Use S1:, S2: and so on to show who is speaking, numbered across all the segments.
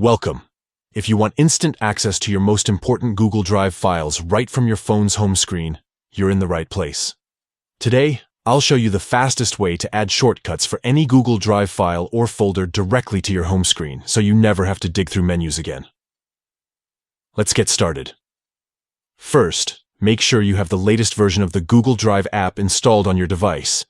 S1: Welcome. If you want instant access to your most important Google Drive files right from your phone's home screen, you're in the right place. Today, I'll show you the fastest way to add shortcuts for any Google Drive file or folder directly to your home screen, so you never have to dig through menus again. Let's get started. First, make sure you have the latest version of the Google Drive app installed on your device.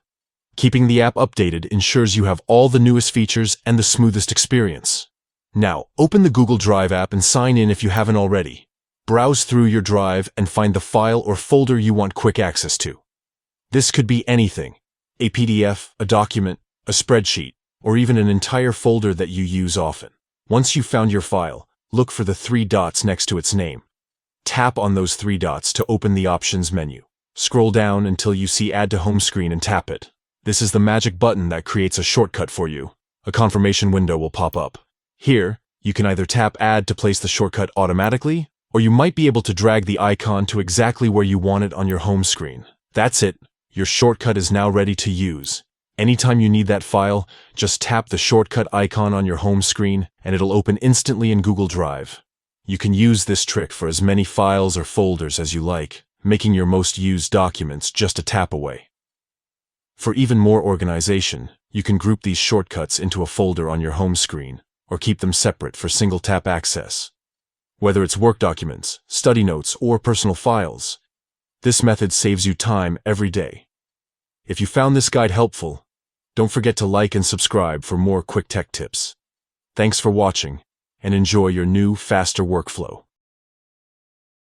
S1: Keeping the app updated ensures you have all the newest features and the smoothest experience. Now, open the Google Drive app and sign in if you haven't already. Browse through your Drive and find the file or folder you want quick access to. This could be anything: a PDF, a document, a spreadsheet, or even an entire folder that you use often. Once you've found your file, look for the 3 dots next to its name. Tap on those 3 dots to open the Options menu. Scroll down until you see Add to Home Screen and tap it. This is the magic button that creates a shortcut for you. A confirmation window will pop up. Here, you can either tap Add to place the shortcut automatically, or you might be able to drag the icon to exactly where you want it on your home screen. That's it. Your shortcut is now ready to use. Anytime you need that file, just tap the shortcut icon on your home screen and it'll open instantly in Google Drive. You can use this trick for as many files or folders as you like, making your most used documents just a tap away. For even more organization, you can group these shortcuts into a folder on your home screen, or keep them separate for single-tap access. Whether it's work documents, study notes, or personal files, this method saves you time every day. If you found this guide helpful, don't forget to like and subscribe for more quick tech tips. Thanks for watching, and enjoy your new, faster workflow.